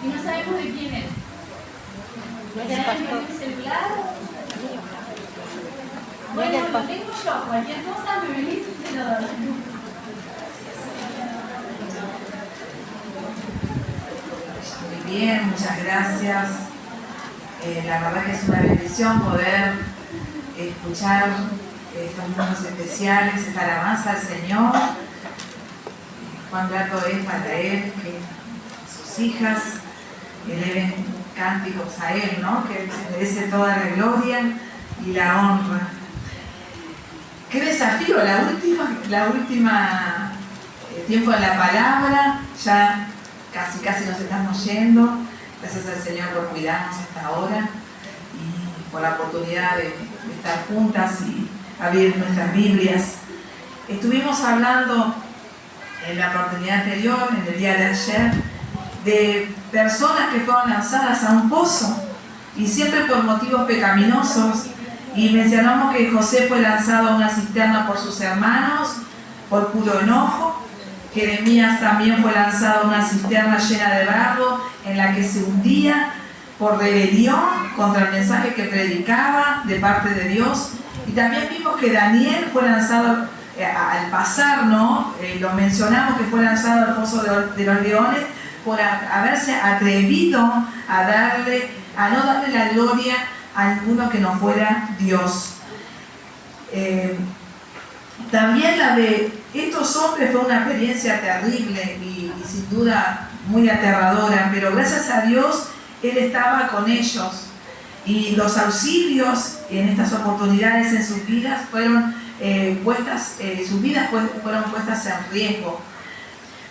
y no sabemos de quién es. ¿Ya alguien tiene el celular? Bueno, lo tengo yo. Cualquier cosa me venís y te lo doy. Muy bien, muchas gracias. La verdad que es una bendición poder escuchar estos momentos especiales, esta alabanza al Señor. Cuán grato es para Él que sus hijas eleven cánticos a Él, ¿no? Que Él se merece toda la gloria y la honra. ¡Qué desafío! La última tiempo de la palabra, ya casi nos estamos yendo. Gracias al Señor por cuidarnos hasta ahora y por la oportunidad de estar juntas y abrir nuestras Biblias. Estuvimos hablando en la oportunidad anterior, en el día de ayer, de personas que fueron lanzadas a un pozo y siempre por motivos pecaminosos, y mencionamos que José fue lanzado a una cisterna por sus hermanos por puro enojo. Jeremías también fue lanzado a una cisterna llena de barro en la que se hundía por rebelión contra el mensaje que predicaba de parte de Dios. Y también vimos que Daniel fue lanzado al pasar, ¿no? Lo mencionamos, que fue lanzado al pozo de los leones por haberse atrevido a no darle la gloria a ninguno que no fuera Dios. También la de estos hombres fue una experiencia terrible y sin duda muy aterradora, pero gracias a Dios Él estaba con ellos, y los auxilios en estas oportunidades en sus vidas fueron sus vidas fueron puestas en riesgo.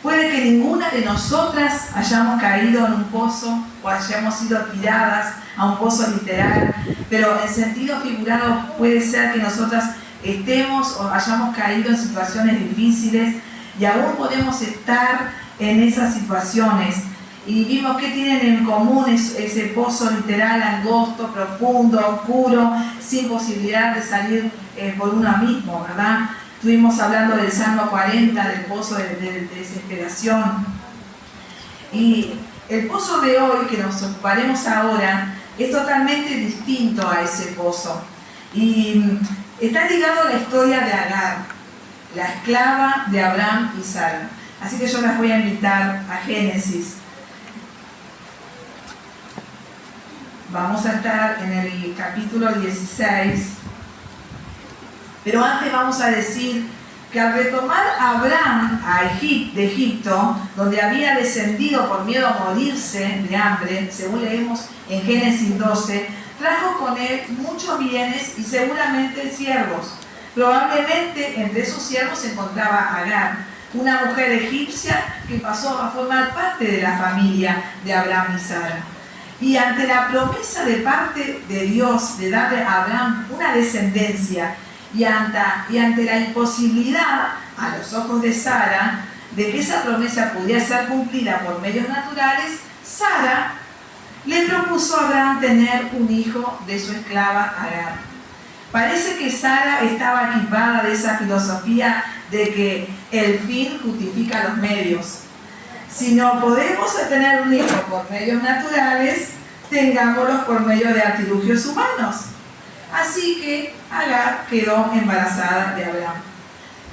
Puede que ninguna de nosotras hayamos caído en un pozo o hayamos sido tiradas a un pozo literal, pero en sentido figurado puede ser que nosotras estemos o hayamos caído en situaciones difíciles y aún podemos estar en esas situaciones. Y vimos que tienen en común ese pozo literal, angosto, profundo, oscuro, sin posibilidad de salir por uno mismo, ¿verdad? Estuvimos hablando del Salmo 40, del pozo de desesperación. Y el pozo de hoy, que nos ocuparemos ahora, es totalmente distinto a ese pozo. Y está ligado a la historia de Agar, la esclava de Abraham y Sara. Así que yo las voy a invitar a Génesis. Vamos a estar en el capítulo 16. Pero antes vamos a decir que al retomar a Abraham de Egipto, donde había descendido por miedo a morirse de hambre, según leemos en Génesis 12, trajo con él muchos bienes y seguramente siervos. Probablemente entre esos siervos se encontraba Agar, una mujer egipcia que pasó a formar parte de la familia de Abraham y Sara. Y ante la promesa de parte de Dios de darle a Abraham una descendencia, y ante la imposibilidad a los ojos de Sara de que esa promesa pudiera ser cumplida por medios naturales, Sara le propuso a Abraham tener un hijo de su esclava Agar. Parece que Sara estaba equipada de esa filosofía de que el fin justifica los medios. Si no podemos tener un hijo por medios naturales, tengámoslos por medio de artilugios humanos. Así que Agar quedó embarazada de Abraham.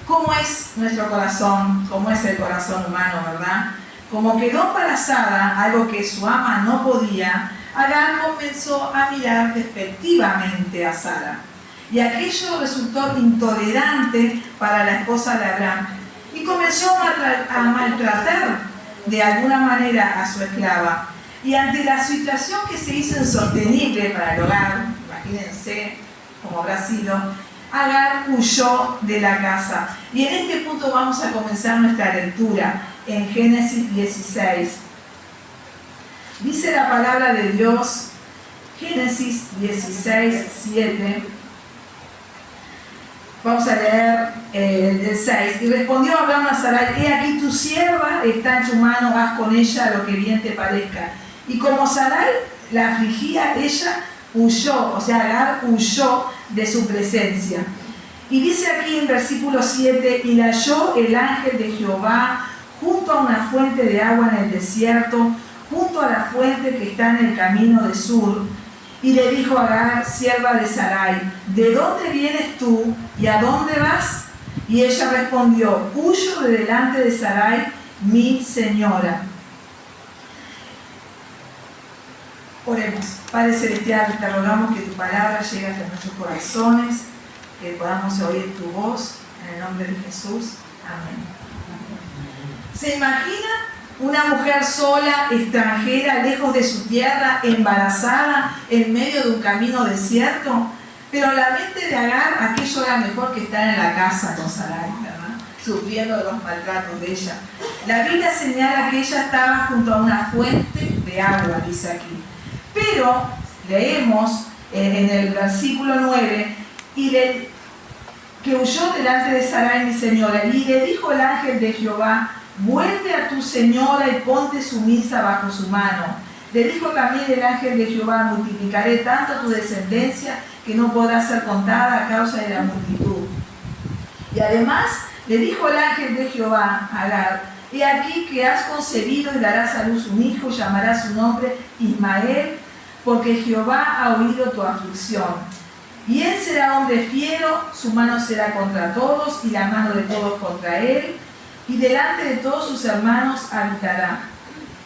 ¿Cómo es nuestro corazón? ¿Cómo es el corazón humano, verdad? Como quedó embarazada, algo que su ama no podía, Agar comenzó a mirar despectivamente a Sara. Y aquello resultó intolerante para la esposa de Abraham. Y comenzó a maltratar de alguna manera a su esclava. Y ante la situación que se hizo insostenible para el hogar, imagínense cómo habrá sido, Agar huyó de la casa. Y en este punto vamos a comenzar nuestra lectura en Génesis 16. Dice la palabra de Dios, Génesis 16, 7. Vamos a leer el 6. Y respondió Abraham a Sarai: he aquí tu sierva está en tu mano, haz con ella lo que bien te parezca. Y como Sarai la afligía, ella huyó, o sea, Agar huyó de su presencia. Y dice aquí en versículo 7: y la halló el ángel de Jehová junto a una fuente de agua en el desierto, junto a la fuente que está en el camino de Sur. Y le dijo a Agar, sierva de Sarai, ¿de dónde vienes tú y a dónde vas? Y ella respondió, huyo de delante de Sarai, mi señora. Oremos. Padre Celestial, te rogamos que tu palabra llegue hasta nuestros corazones, que podamos oír tu voz, en el nombre de Jesús. Amén. ¿Se imagina una mujer sola, extranjera, lejos de su tierra, embarazada, en medio de un camino desierto? Pero en la mente de Agar, aquello era mejor que estar en la casa con Sarai, ¿verdad? Sufriendo de los maltratos de ella. La Biblia señala que ella estaba junto a una fuente de agua, dice aquí. Pero leemos en el versículo 9, que huyó delante de Sarai, mi señora, y le dijo el ángel de Jehová, vuelve a tu señora y ponte sumisa bajo su mano. Le dijo también el ángel de Jehová, multiplicaré tanto tu descendencia que no podrá ser contada a causa de la multitud. Y además le dijo el ángel de Jehová a Agar, he aquí que has concebido y darás a luz un hijo, y llamarás su nombre Ismael, porque Jehová ha oído tu aflicción. Y él será hombre fiero, su mano será contra todos y la mano de todos contra él, y delante de todos sus hermanos habitará.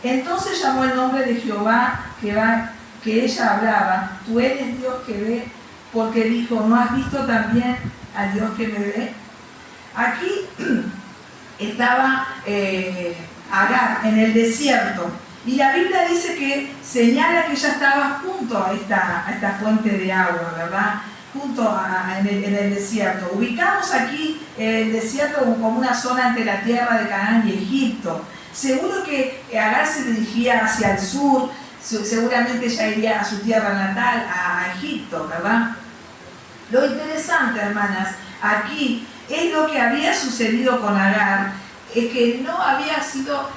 Entonces llamó el nombre de Jehová que ella hablaba, tú eres Dios que ve, porque dijo, ¿no has visto también al Dios que me ve? Aquí estaba Agar en el desierto, y la Biblia dice que señala que ella estaba junto a esta fuente de agua, ¿verdad? En el desierto. Ubicamos aquí el desierto como una zona entre la tierra de Canaán y Egipto. Seguro que Agar se dirigía hacia el sur, seguramente ella iría a su tierra natal, a Egipto, ¿verdad? Lo interesante, hermanas, aquí es lo que había sucedido con Agar, es que no había sido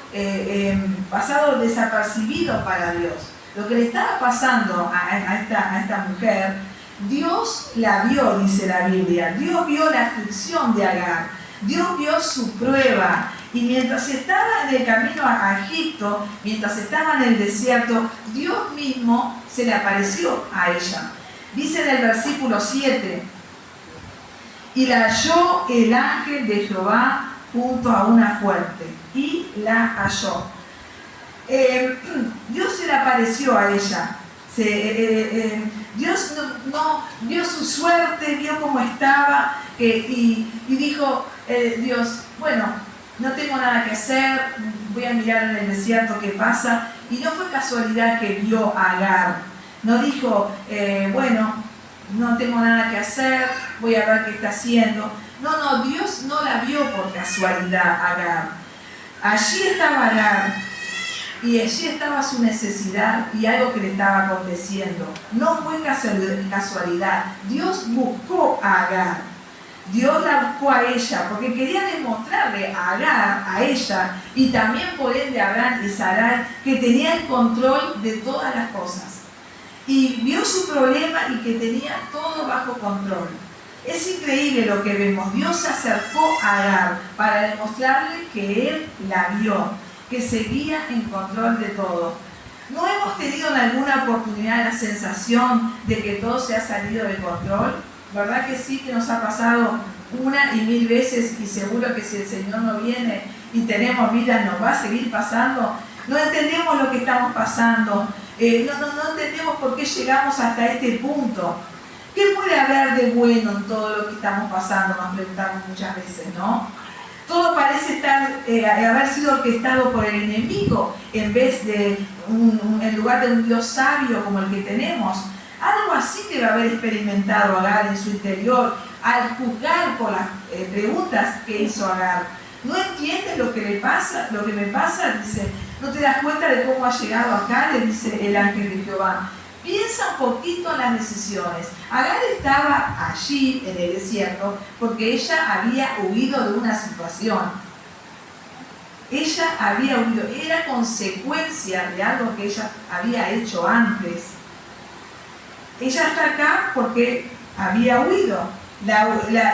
pasado desapercibido para Dios. Lo que le estaba pasando a esta mujer, Dios la vio, dice la Biblia. Dios vio la aflicción de Agar, Dios vio su prueba. Y mientras estaba en el camino a Egipto, mientras estaba en el desierto, Dios mismo se le apareció a ella. Dice en el versículo 7, y la halló el ángel de Jehová junto a una fuente, y la halló. Dios se le apareció a ella. Dios no vio su suerte, vio cómo estaba, y dijo, Dios, bueno, no tengo nada que hacer, voy a mirar en el desierto qué pasa. Y no fue casualidad que vio a Agar. No dijo, bueno, no tengo nada que hacer, voy a ver qué está haciendo. No, Dios no la vio por casualidad a Agar. Allí estaba Agar, y allí estaba su necesidad y algo que le estaba aconteciendo. No fue casualidad. Dios buscó a Agar. Dios la buscó a ella porque quería demostrarle a Agar, a ella, y también por ende a Abraham y Sarai, que tenía el control de todas las cosas. Y vio su problema y que tenía todo bajo control. Es increíble lo que vemos. Dios se acercó a Agar para demostrarle que él la vio, que seguía en control de todo. ¿No hemos tenido en alguna oportunidad la sensación de que todo se ha salido de control? ¿Verdad que sí, que nos ha pasado una y mil veces, y seguro que si el Señor no viene y tenemos vida nos va a seguir pasando? No entendemos lo que estamos pasando, no entendemos por qué llegamos hasta este punto. ¿Qué puede haber de bueno en todo lo que estamos pasando? Nos preguntamos muchas veces, ¿no? Todo parece haber sido orquestado por el enemigo en vez de en lugar de un Dios sabio como el que tenemos. Algo así debe haber experimentado Agar en su interior al juzgar por las preguntas que hizo Agar. ¿No entiendes lo que le pasa? Lo que me pasa, dice, ¿no te das cuenta de cómo ha llegado acá? Le dice el ángel de Jehová. Piensa un poquito en las decisiones. Agar estaba allí en el desierto porque ella había huido de una situación. Ella había huido, era consecuencia de algo que ella había hecho antes. Ella está acá porque había huido.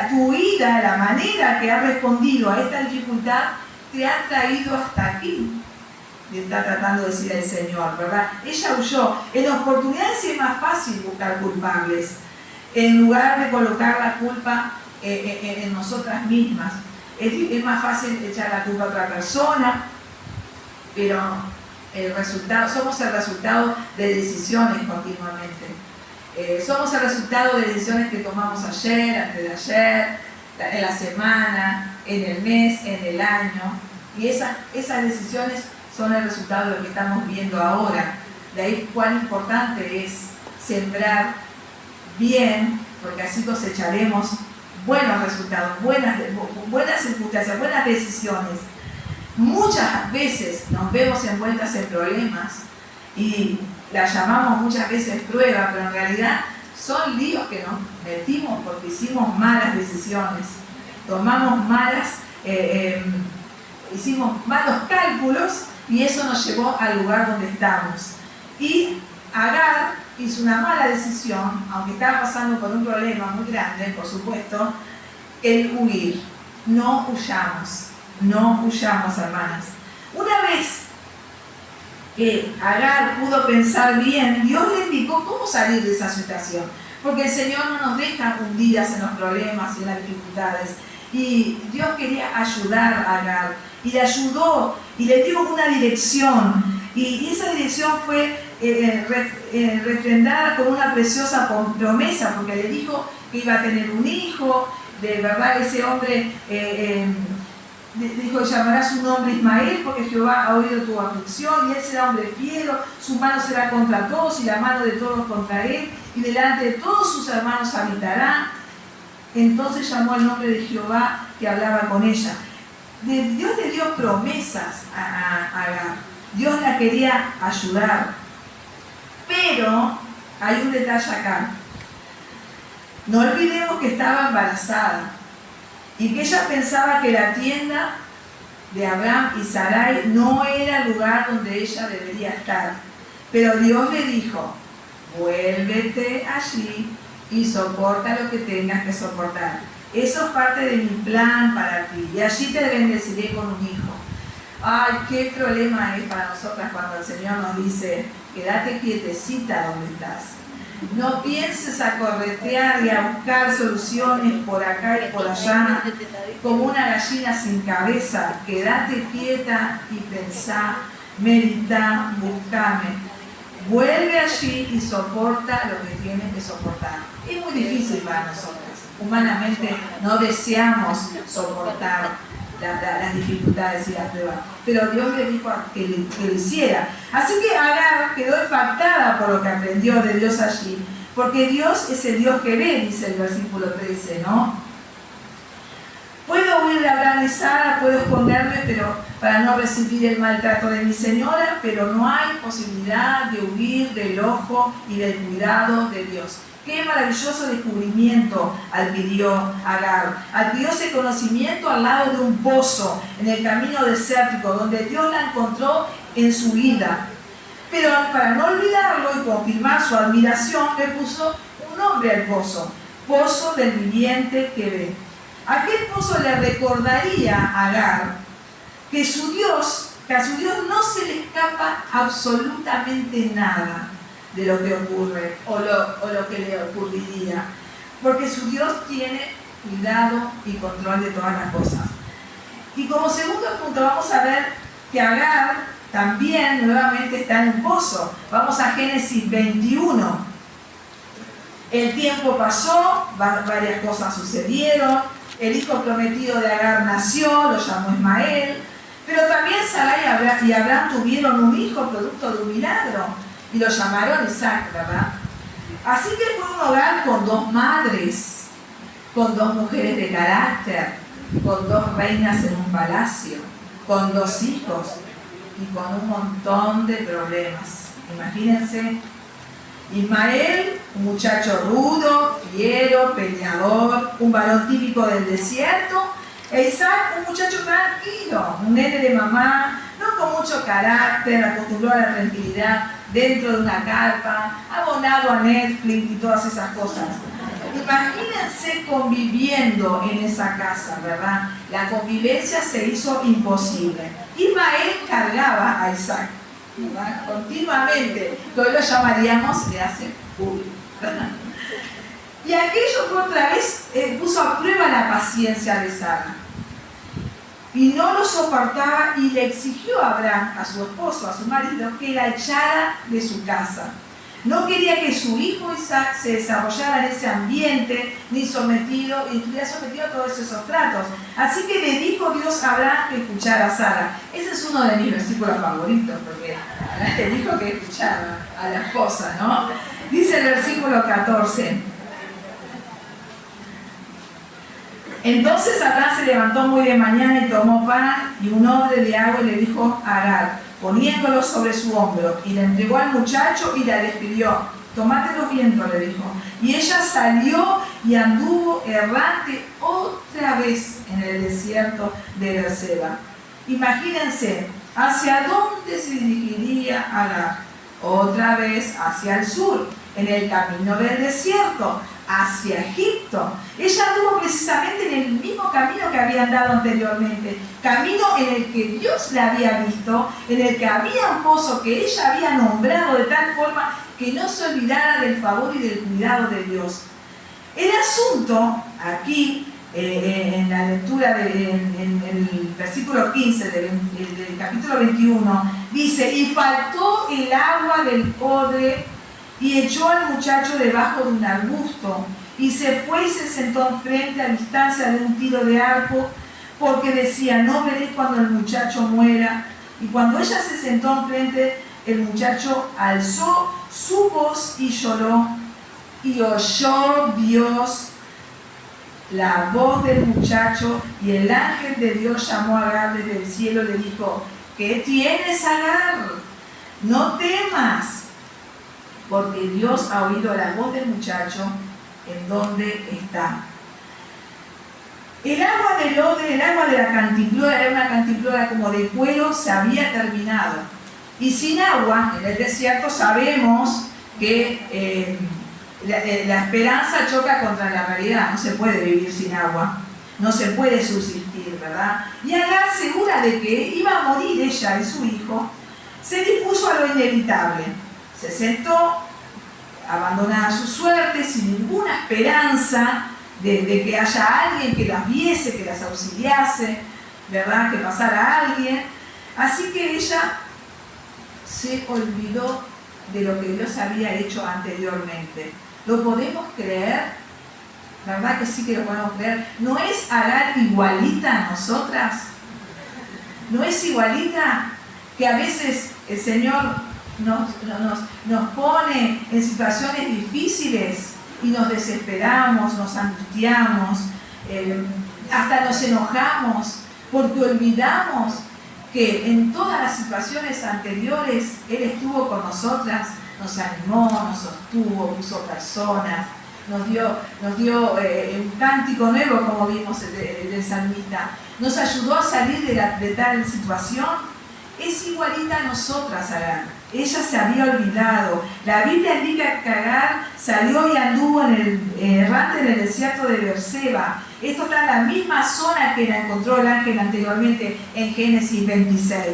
Tu huida, la manera que ha respondido a esta dificultad, te ha traído hasta aquí. le está tratando de decir el Señor, ¿verdad? Ella huyó. En oportunidades es más fácil buscar culpables, en lugar de colocar la culpa en nosotras mismas. Es más fácil echar la culpa a otra persona, pero somos el resultado de decisiones continuamente. Somos el resultado de decisiones que tomamos ayer, antes de ayer, en la semana, en el mes, en el año. Y esas decisiones son el resultado de lo que estamos viendo ahora. De ahí cuán importante es sembrar bien, porque así cosecharemos buenos resultados, buenas circunstancias, buenas decisiones. Muchas veces nos vemos envueltas en problemas y las llamamos muchas veces prueba, pero en realidad son líos que nos metimos porque hicimos malas decisiones, hicimos malos cálculos y eso nos llevó al lugar donde estamos. Y Agar hizo una mala decisión, aunque estaba pasando por un problema muy grande, por supuesto, el huir. No huyamos, hermanas. Una vez que Agar pudo pensar bien, Dios le indicó cómo salir de esa situación. Porque el Señor no nos deja hundidas en los problemas y en las dificultades. Y Dios quería ayudar a Agar. Y le ayudó y le dio una dirección. Y esa dirección fue refrendada con una preciosa promesa, porque le dijo que iba a tener un hijo. De verdad, ese hombre dijo: llamará su nombre Ismael, porque Jehová ha oído tu aflicción, y él será hombre fiel, su mano será contra todos y la mano de todos contra él, y delante de todos sus hermanos habitará. Entonces llamó el nombre de Jehová que hablaba con ella. Dios le dio promesas a Agar. Dios la quería ayudar. Pero hay un detalle acá. No olvidemos que estaba embarazada y que ella pensaba que la tienda de Abraham y Sarai no era el lugar donde ella debería estar. Pero Dios le dijo: vuélvete allí y soporta lo que tengas que soportar. Eso es parte de mi plan para ti, y allí te bendeciré con un hijo. Ay, qué problema es para nosotras cuando el Señor nos dice: quédate quietecita donde estás. No pienses a corretear y a buscar soluciones por acá y por allá, como una gallina sin cabeza. Quédate quieta y pensá, meditá, buscame. Vuelve allí y soporta lo que tienes que soportar. Es muy difícil para nosotras. Humanamente no deseamos soportar las dificultades y las pruebas, pero Dios le dijo que lo hiciera. Así que Agar quedó impactada por lo que aprendió de Dios allí, porque Dios es el Dios que ve, dice el versículo 13, ¿no? Puedo huir de Abraham y Sara, puedo esconderme para no recibir el maltrato de mi señora, pero no hay posibilidad de huir del ojo y del cuidado de Dios. Qué maravilloso descubrimiento adquirió Agar. Adquirió ese conocimiento al lado de un pozo, en el camino desértico, donde Dios la encontró en su vida. Pero para no olvidarlo y confirmar su admiración, le puso un nombre al pozo: Pozo del Viviente que ve. Aquel pozo le recordaría a Agar que a su Dios no se le escapa absolutamente nada de lo que ocurre o lo que le ocurriría, porque su Dios tiene cuidado y control de todas las cosas. Y como segundo punto vamos a ver que Agar también nuevamente está en un pozo. Vamos a Génesis 21. El tiempo pasó, varias cosas sucedieron, el hijo prometido de Agar nació, lo llamó Ismael, pero también Sarai y Abraham tuvieron un hijo producto de un milagro, y lo llamaron Isaac, ¿verdad? Así que fue un hogar con dos madres, con dos mujeres de carácter, con dos reinas en un palacio, con dos hijos y con un montón de problemas. Imagínense, Ismael, un muchacho rudo, fiero, peleador, un varón típico del desierto, e Isaac, un muchacho tranquilo, un nene de mamá, no con mucho carácter, acostumbrado a la tranquilidad dentro de una carpa, abonado a Netflix y todas esas cosas. Y Imagínense conviviendo en esa casa, ¿verdad? La convivencia se hizo imposible. Ismael cargaba a Isaac, ¿verdad? Continuamente. Que hoy lo llamaríamos, le hace uy, ¿verdad? Y aquello fue otra vez, puso a prueba la paciencia de Sara. Y no lo soportaba y le exigió a Abraham, a su esposo, a su marido, que la echara de su casa. No quería que su hijo Isaac se desarrollara en ese ambiente, ni estuviera sometido a todos esos tratos. Así que le dijo Dios a Abraham que escuchara a Sara. Ese es uno de mis versículos favoritos, porque Abraham le dijo que escuchara a la esposa, ¿no? Dice el versículo 14. Entonces Abraham se levantó muy de mañana y tomó pan y un odre de agua y le dijo a Agar, poniéndolo sobre su hombro, y le entregó al muchacho y la despidió. Tómate los vientos, le dijo. Y ella salió y anduvo errante otra vez en el desierto de Berseba. Imagínense, ¿hacia dónde se dirigiría Agar? Otra vez hacia el sur, en el camino del desierto, hacia Egipto. Ella anduvo precisamente en el mismo camino que había andado anteriormente, camino en el que Dios la había visto, en el que había un pozo que ella había nombrado de tal forma que no se olvidara del favor y del cuidado de Dios. El asunto aquí, en la lectura en el versículo 15 del capítulo 21, dice, y faltó el agua del odre y echó al muchacho debajo de un arbusto, y se fue y se sentó enfrente a distancia de un tiro de arco, porque decía, no veré cuando el muchacho muera. Y cuando ella se sentó enfrente, el muchacho alzó su voz y lloró, y oyó Dios la voz del muchacho, y el ángel de Dios llamó a Agar desde el cielo y le dijo, ¿qué tienes, Agar? No temas, porque Dios ha oído la voz del muchacho en donde está. El agua del odre, el agua de la cantimplora, era una cantimplora como de cuero, se había terminado. Y sin agua, en el desierto, sabemos que la esperanza choca contra la realidad. No se puede vivir sin agua, no se puede subsistir, ¿verdad? Y Agar, segura de que iba a morir ella y su hijo, se dispuso a lo inevitable. Se sentó, abandonada su suerte, sin ninguna esperanza de que haya alguien que las viese, que las auxiliase, ¿verdad? Que pasara alguien. Así que ella se olvidó de lo que Dios había hecho anteriormente. ¿Lo podemos creer? ¿Verdad que sí que lo podemos creer? ¿No es Agar igualita a nosotras? ¿No es igualita que a veces el Señor nos pone en situaciones difíciles y nos desesperamos, nos angustiamos, hasta nos enojamos porque olvidamos que en todas las situaciones anteriores Él estuvo con nosotras, nos animó, nos sostuvo, puso personas, nos dio un cántico nuevo, como vimos del salmista, nos ayudó a salir de tal situación. Es igualita a nosotras, Agar. Ella se había olvidado. La Biblia indica que Agar salió y anduvo errante en el desierto de Berseba. Esto está en la misma zona que la encontró el ángel anteriormente en Génesis 26.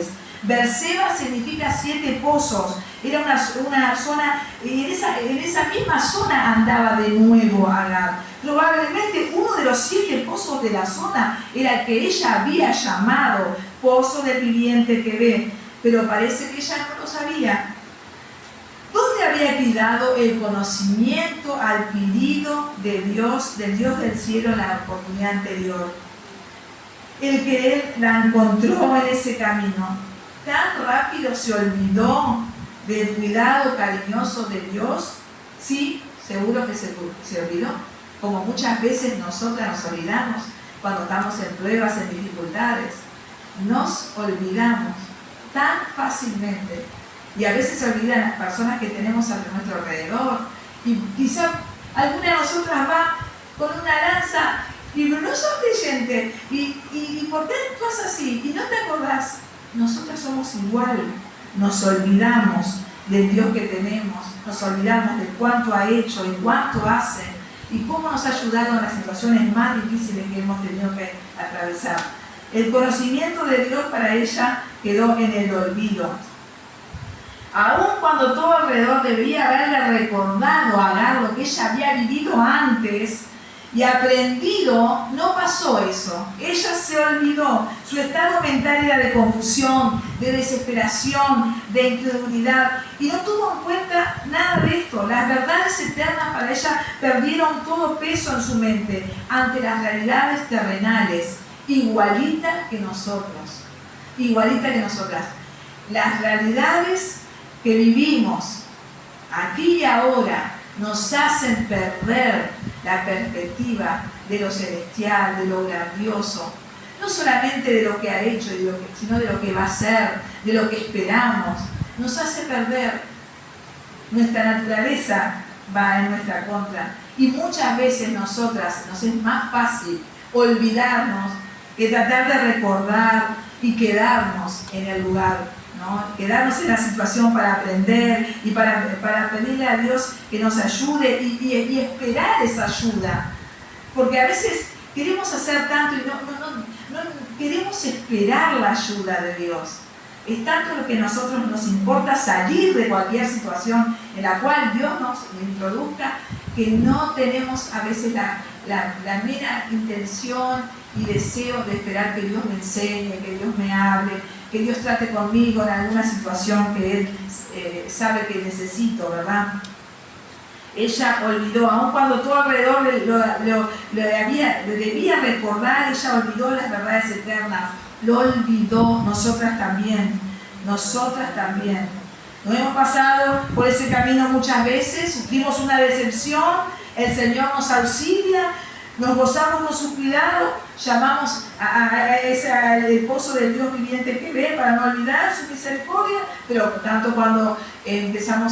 Berseba significa 7 pozos. Era una zona, en esa misma zona andaba de nuevo Agar. Probablemente uno de los 7 pozos de la zona era el que ella había llamado pozo del viviente que ve, pero parece que ella no lo sabía. ¿Dónde había quedado el conocimiento adquirido de Dios, del Dios del cielo en la oportunidad anterior? El que Él la encontró en ese camino. Tan rápido se olvidó del cuidado cariñoso de Dios. Sí, seguro que se olvidó, como muchas veces nosotras nos olvidamos cuando estamos en pruebas, en dificultades. Nos olvidamos tan fácilmente, y a veces se olvidan las personas que tenemos a nuestro alrededor, y quizá alguna de nosotras va con una lanza y no sos creyente, y ¿por qué actúas así? Y no te acordás. Nosotras somos igual, nos olvidamos del Dios que tenemos, nos olvidamos de cuánto ha hecho y cuánto hace, y cómo nos ha ayudado en las situaciones más difíciles que hemos tenido que atravesar. El conocimiento de Dios para ella quedó en el olvido. Aun cuando todo alrededor debía haberle recordado a Agar lo que ella había vivido antes y aprendido, no pasó eso. Ella se olvidó. Su estado mental era de confusión, de desesperación, de incredulidad, y no tuvo en cuenta nada de esto. Las verdades eternas para ella perdieron todo peso en su mente ante las realidades terrenales, igualitas que nosotros, igualitas que nosotras. Las realidades que vivimos aquí y ahora nos hacen perder la perspectiva de lo celestial, de lo grandioso, no solamente de lo que ha hecho, sino de lo que va a ser, de lo que esperamos. Nos hace perder. Nuestra naturaleza va en nuestra contra, y muchas veces nosotras nos es más fácil olvidarnos que tratar de recordar y quedarnos en el lugar, ¿no? Quedarnos en la situación para aprender y para pedirle a Dios que nos ayude y esperar esa ayuda. Porque a veces queremos hacer tanto y no queremos esperar la ayuda de Dios. Es tanto lo que a nosotros nos importa salir de cualquier situación en la cual Dios nos introduzca, que no tenemos a veces la mera intención y deseo de esperar que Dios me enseñe, que Dios me hable, que Dios trate conmigo en alguna situación que Él sabe que necesito, ¿verdad? Ella olvidó, aun cuando todo alrededor le debía recordar, ella olvidó las verdades eternas. Lo olvidó. Nosotras también. Nosotras también. Nos hemos pasado por ese camino muchas veces, sufrimos una decepción, el Señor nos auxilia, nos gozamos con su cuidado, llamamos al esposo del Dios viviente que ve para no olvidar su misericordia, pero tanto cuando empezamos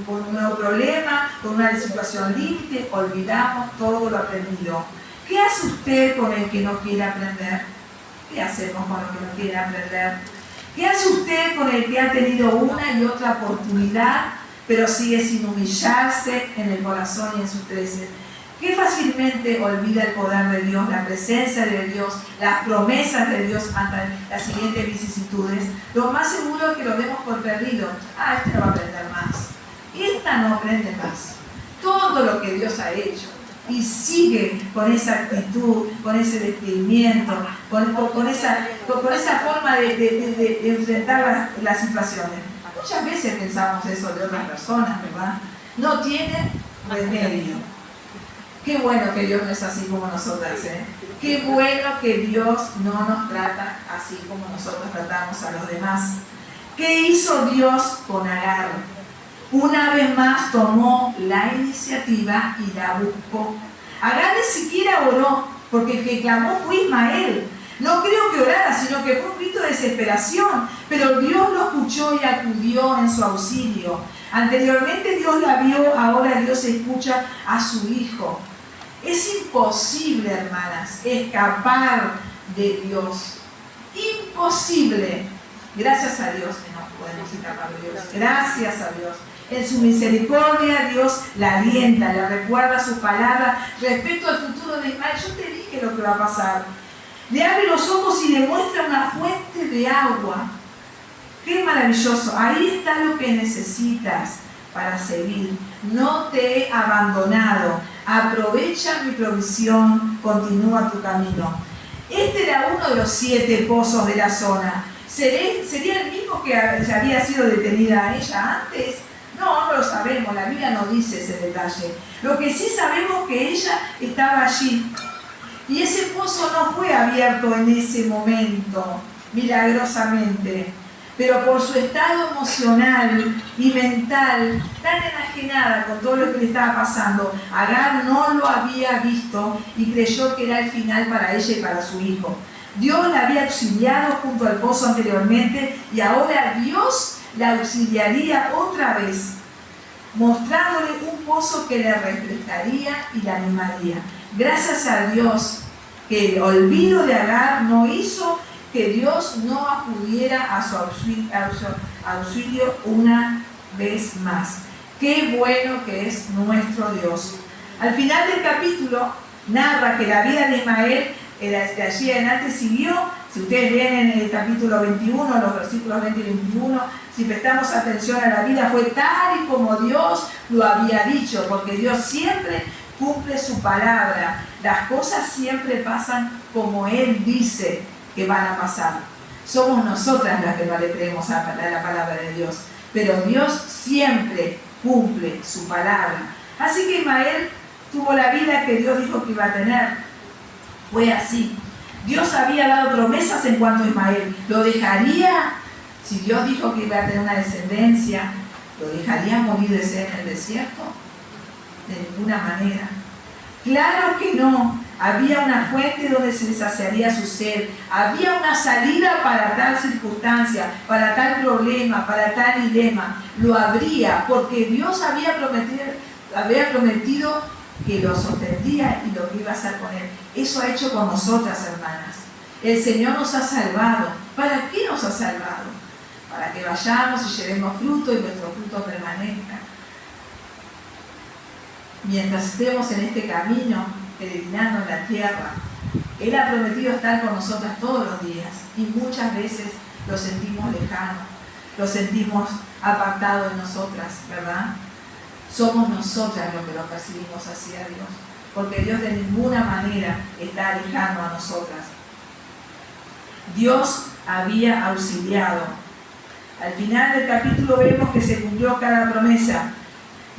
con un nuevo problema, con una situación límite, olvidamos todo lo aprendido. ¿Qué hace usted con el que no quiere aprender? ¿Qué hacemos con el que no quiere aprender? ¿Qué hace usted con el que ha tenido una y otra oportunidad, pero sigue sin humillarse en el corazón y en sus intereses? ¿Qué fácilmente olvida el poder de Dios, la presencia de Dios, las promesas de Dios ante las siguientes vicisitudes? Lo más seguro es que lo demos por perdido. Este no va a aprender más. Esta no aprende más. Todo lo que Dios ha hecho. Y sigue con esa actitud, con ese descreimiento, con esa forma de enfrentar las situaciones. Muchas veces pensamos eso de otras personas, ¿verdad? No tiene remedio. Qué bueno que Dios no es así como nosotras, ¿eh? Qué bueno que Dios no nos trata así como nosotros tratamos a los demás. ¿Qué hizo Dios con Agar? Una vez más tomó la iniciativa y la buscó. Agar ni siquiera oró, porque el que clamó fue Ismael. No creo que orara, sino que fue un grito de desesperación. Pero Dios lo escuchó y acudió en su auxilio. Anteriormente Dios la vio, ahora Dios escucha a su hijo. Es imposible, hermanas, escapar de Dios. Imposible. Gracias a Dios que no podemos escapar de Dios. Gracias a Dios. En su misericordia Dios la alienta, le recuerda su palabra respecto al futuro de Ismael. Yo te dije lo que va a pasar. Le abre los ojos y le muestra una fuente de agua. ¡Qué maravilloso! Ahí está lo que necesitas para seguir. No te he abandonado. Aprovecha mi provisión. Continúa tu camino. Este era uno de los 7 pozos de la zona. ¿Sería el mismo que había sido detenida ella antes? No lo sabemos, la Biblia no dice ese detalle. Lo que sí sabemos es que ella estaba allí. Y ese pozo no fue abierto en ese momento, milagrosamente. Pero por su estado emocional y mental, tan enajenada con todo lo que le estaba pasando, Agar no lo había visto y creyó que era el final para ella y para su hijo. Dios la había auxiliado junto al pozo anteriormente y ahora Dios la auxiliaría otra vez, mostrándole un pozo que le refrescaría y la animaría. Gracias a Dios que el olvido de Agar no hizo que Dios no acudiera a su auxilio una vez más. Qué bueno que es nuestro Dios. Al final del capítulo narra que la vida de Ismael de allí en adelante siguió. Si ustedes leen en el capítulo 21, los versículos 20 y 21, si prestamos atención a la vida, fue tal y como Dios lo había dicho, porque Dios siempre cumple su palabra. Las cosas siempre pasan como Él dice que van a pasar. Somos nosotras las que no le creemos a la palabra de Dios, pero Dios siempre cumple su palabra. Así que Ismael tuvo la vida que Dios dijo que iba a tener. Fue así. Dios había dado promesas en cuanto a Ismael. ¿Lo dejaría? Si Dios dijo que iba a tener una descendencia, ¿lo dejaría morir de sed en el desierto? De ninguna manera. Claro que no. Había una fuente donde se le saciaría su sed. Había una salida para tal circunstancia, para tal problema, para tal dilema. Lo habría, porque Dios había prometido que lo sostendría y lo que iba a hacer con él. Eso ha hecho con nosotras, hermanas. El Señor nos ha salvado. ¿Para qué nos ha salvado? Para que vayamos y llevemos fruto y nuestro fruto permanezca. Mientras estemos en este camino, peregrinando en la tierra, Él ha prometido estar con nosotras todos los días y muchas veces lo sentimos lejano, lo sentimos apartado de nosotras, ¿verdad? Somos nosotras los que lo percibimos hacia Dios, porque Dios de ninguna manera está lejano a nosotras. Dios había auxiliado. Al final del capítulo vemos que se cumplió cada promesa.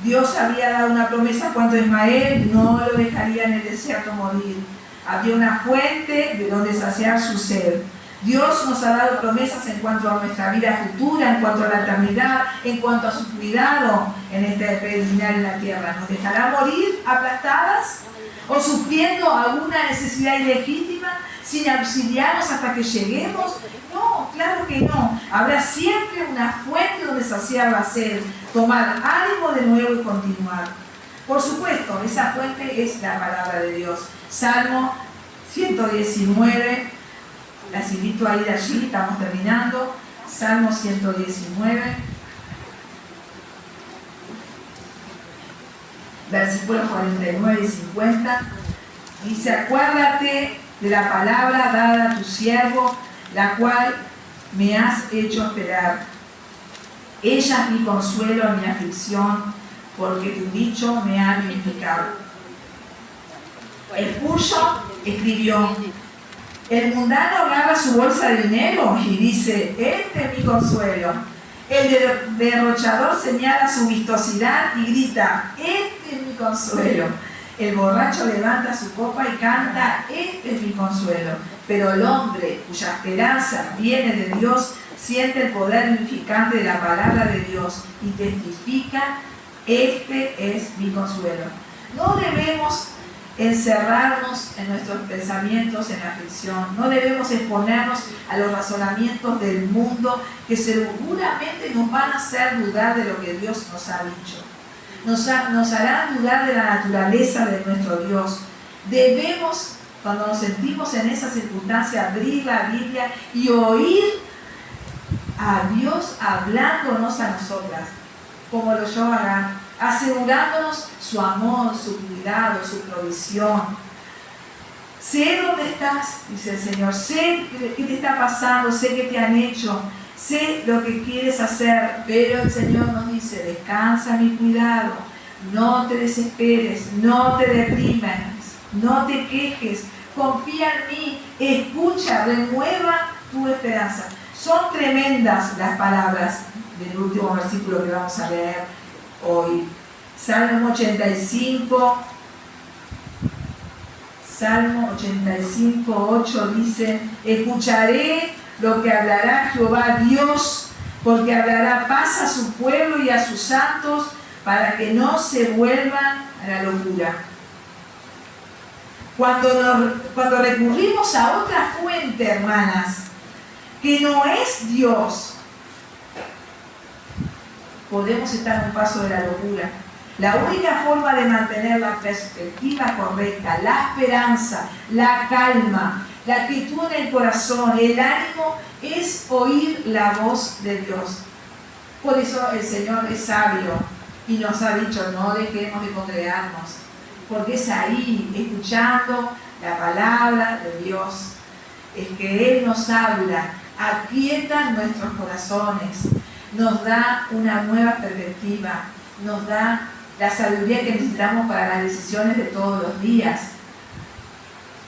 Dios había dado una promesa cuando Ismael no lo dejaría en el desierto morir. Había una fuente de donde saciar su sed. Dios nos ha dado promesas en cuanto a nuestra vida futura, en cuanto a la eternidad, en cuanto a su cuidado en este peregrinar en la tierra. ¿Nos dejará morir aplastadas o sufriendo alguna necesidad ilegítima sin auxiliarnos hasta que lleguemos? No, claro que no. Habrá siempre una fuente donde saciar la sed, tomar ánimo de nuevo y continuar. Por supuesto, esa fuente es la palabra de Dios. Salmo 119. Las invito a ir allí, estamos terminando. Salmo 119, versículos 49 y 50. Dice: acuérdate de la palabra dada a tu siervo, la cual me has hecho esperar. Ella es mi consuelo en mi aflicción, porque tu dicho me ha vivificado. El Pulso escribió: el mundano agarra su bolsa de dinero y dice: este es mi consuelo. El derrochador señala su vistosidad y grita: este es mi consuelo. El borracho levanta su copa y canta: este es mi consuelo. Pero el hombre cuya esperanza viene de Dios siente el poder vivificante de la palabra de Dios y testifica: este es mi consuelo. No debemos encerrarnos en nuestros pensamientos en la aflicción. No debemos exponernos a los razonamientos del mundo que seguramente nos van a hacer dudar de lo que Dios nos ha dicho. Nos harán dudar de la naturaleza de nuestro Dios. Debemos, cuando nos sentimos en esa circunstancia, abrir la Biblia y oír a Dios hablándonos a nosotras, como lo yo harán, asegurándonos su amor, su cuidado, su provisión. Sé dónde estás, dice el Señor, sé qué te está pasando, sé qué te han hecho, sé lo que quieres hacer, pero el Señor nos dice: descansa mi cuidado, no te desesperes, no te deprimas, no te quejes, confía en mí, escucha, renueva tu esperanza. Son tremendas las palabras del último versículo que vamos a leer hoy. Salmo 85, 8 dice: escucharé lo que hablará Jehová Dios, porque hablará paz a su pueblo y a sus santos, para que no se vuelvan a la locura. Cuando recurrimos a otra fuente, hermanas, que no es Dios, podemos estar a un paso de la locura. La única forma de mantener la perspectiva correcta, la esperanza, la calma, la quietud en el corazón, el ánimo, es oír la voz de Dios. Por eso el Señor es sabio y nos ha dicho: no dejemos de congregarnos, porque es ahí, escuchando la palabra de Dios, es que Él nos habla, aquieta nuestros corazones, nos da una nueva perspectiva, nos da la sabiduría que necesitamos para las decisiones de todos los días.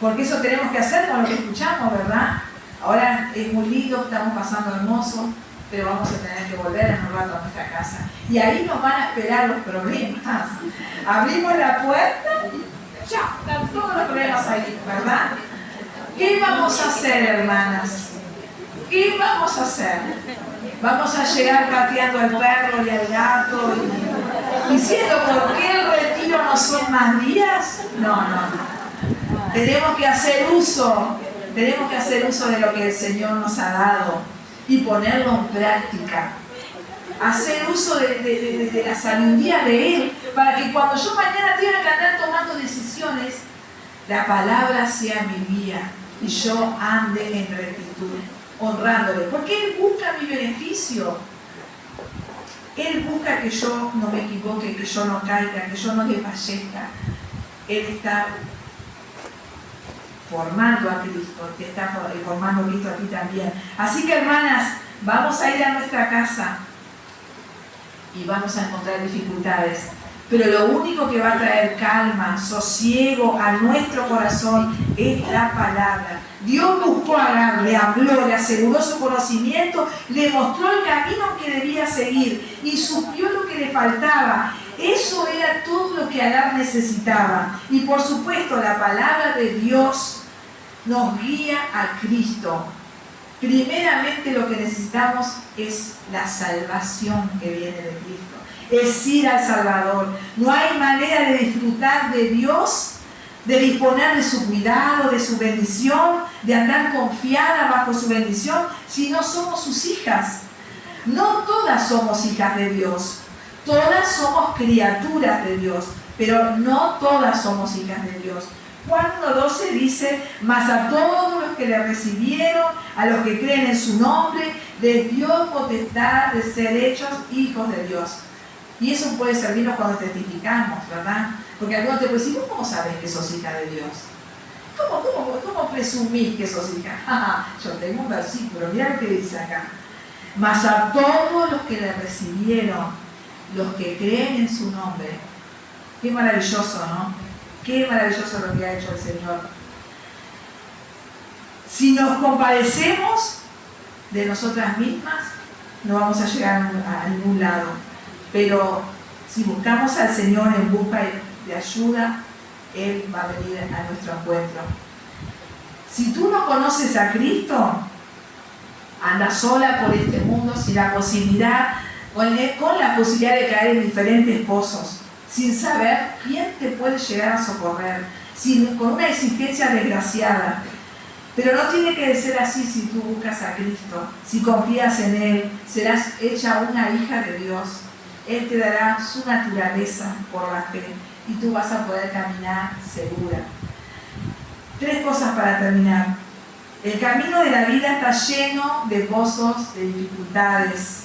Porque eso tenemos que hacer con lo que escuchamos, ¿verdad? Ahora es muy lindo, estamos pasando hermoso, pero vamos a tener que volver en un rato a nuestra casa. Y ahí nos van a esperar los problemas. Abrimos la puerta y ya, están todos los problemas ahí, ¿verdad? ¿Qué vamos a hacer, hermanas? ¿Qué vamos a hacer? ¿Vamos a llegar pateando al perro y al gato y diciendo por qué el retiro no son más días? No. Tenemos que hacer uso de lo que el Señor nos ha dado y ponerlo en práctica. Hacer uso de la sabiduría de Él, para que cuando yo mañana tenga que andar tomando decisiones, la palabra sea mi guía y yo ande en rectitud, honrándole. Porque Él busca mi beneficio. Él busca que yo no me equivoque, que yo no caiga, que yo no desfallezca. Él está formando a Cristo, te está formando a Cristo a ti también. Así que, hermanas, vamos a ir a nuestra casa y vamos a encontrar dificultades, pero lo único que va a traer calma, sosiego a nuestro corazón es la palabra. Dios buscó a Agar, le habló, le aseguró su conocimiento, le mostró el camino que debía seguir y suplió lo que le faltaba. Eso era todo lo que Agar necesitaba. Y por supuesto, la palabra de Dios nos guía a Cristo. Primeramente lo que necesitamos es la salvación que viene de Cristo. Es ir al Salvador. No hay manera de disfrutar de Dios, de disponer de su cuidado, de su bendición, de andar confiada bajo su bendición, si no somos sus hijas. No todas somos hijas de Dios. Todas somos criaturas de Dios, pero no todas somos hijas de Dios. Juan 1:12 dice: mas a todos los que le recibieron, a los que creen en su nombre, les dio potestad de ser hechos hijos de Dios. Y eso puede servirnos cuando testificamos, ¿verdad? Porque algunos te pueden decir: ¿vos cómo sabes que sos hija de Dios? ¿Cómo presumís que sos hija? Yo tengo un versículo, mirá lo que dice acá. Mas a todos los que le recibieron, los que creen en su nombre. Qué maravilloso, ¿no? Qué maravilloso lo que ha hecho el Señor. Si nos compadecemos de nosotras mismas, no vamos a llegar a ningún lado. Pero si buscamos al Señor en busca de ayuda, Él va a venir a nuestro encuentro. Si tú no conoces a Cristo, andas sola por este mundo con la posibilidad de caer en diferentes pozos, sin saber quién te puede llegar a socorrer, con una existencia desgraciada. Pero no tiene que ser así si tú buscas a Cristo, si confías en Él, serás hecha una hija de Dios. Él te dará su naturaleza por la fe y tú vas a poder caminar segura. 3 cosas para terminar. El camino de la vida está lleno de pozos, de dificultades.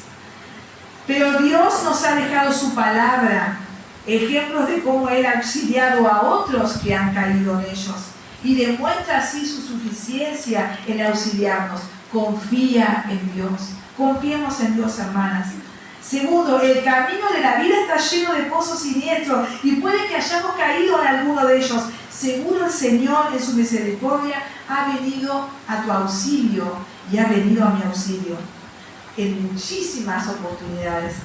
Pero Dios nos ha dejado su palabra, ejemplos de cómo Él ha auxiliado a otros que han caído en ellos, y demuestra así su suficiencia en auxiliarnos. Confía en Dios. Confiemos en Dios, hermanas. Segundo, el camino de la vida está lleno de pozos siniestros y puede que hayamos caído en alguno de ellos. Seguro el Señor en su misericordia ha venido a tu auxilio y ha venido a mi auxilio en muchísimas oportunidades.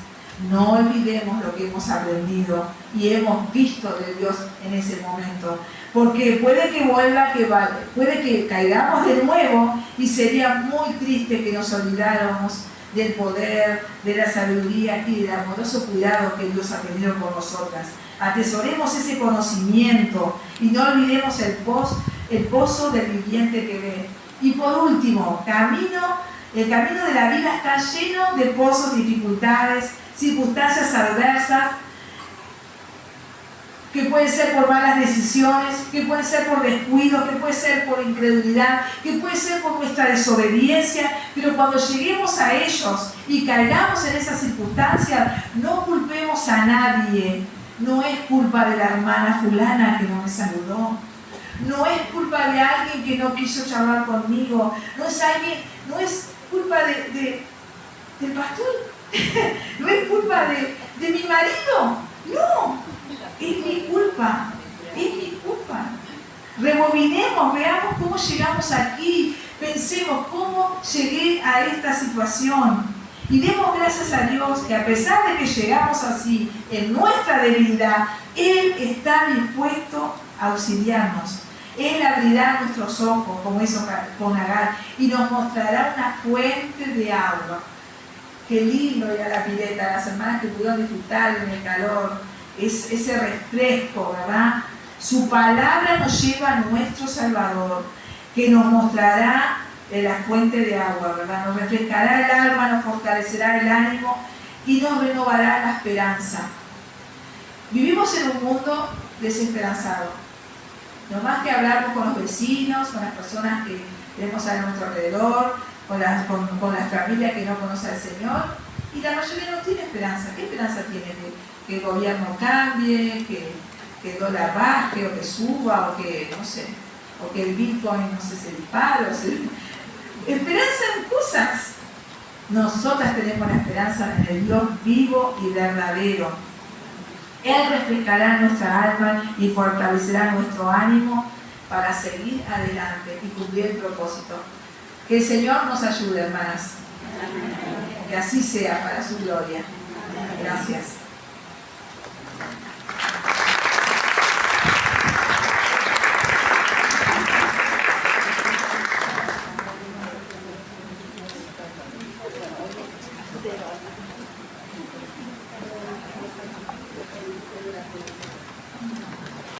No olvidemos lo que hemos aprendido y hemos visto de Dios en ese momento, porque puede que caigamos de nuevo y sería muy triste que nos olvidáramos del poder, de la sabiduría y del amoroso cuidado que Dios ha tenido con nosotras. Atesoremos ese conocimiento y no olvidemos el pozo del viviente que ve. Y por último, el camino de la vida está lleno de pozos, dificultades, circunstancias adversas, que puede ser por malas decisiones, que puede ser por descuido, que puede ser por incredulidad, que puede ser por nuestra desobediencia, pero cuando lleguemos a ellos y caigamos en esas circunstancias, no culpemos a nadie, No es culpa de la hermana fulana que no me saludó. No es culpa de alguien que no quiso charlar conmigo. No es culpa del pastor. No es culpa de mi marido. No, es mi culpa. Es mi culpa. Rebobinemos, veamos cómo llegamos aquí. Pensemos cómo llegué a esta situación. Y demos gracias a Dios que a pesar de que llegamos así, en nuestra debilidad, Él está dispuesto a auxiliarnos. Él abrirá nuestros ojos, como hizo con Agar, y nos mostrará una fuente de agua. Qué lindo ir a la pileta, las hermanas que pudieron disfrutar en el calor, ese refresco, ¿verdad? Su palabra nos lleva a nuestro Salvador, que nos mostrará la fuente de agua, ¿verdad? Nos refrescará el alma, nos fortalecerá el ánimo y nos renovará la esperanza. Vivimos en un mundo desesperanzado. No más que hablamos con los vecinos, con las personas que tenemos a nuestro alrededor, con la familia que no conoce al Señor, y la mayoría no tiene esperanza. ¿Qué esperanza tiene? Que el gobierno cambie, que el dólar baje, o que suba, o que, no sé, o que el Bitcoin, no sé, se dispare, esperanza en cosas. Nosotras tenemos la esperanza en el Dios vivo y verdadero. Él refrescará nuestra alma y fortalecerá nuestro ánimo para seguir adelante y cumplir el propósito. Que el Señor nos ayude, hermanas. Que así sea para su gloria. Gracias.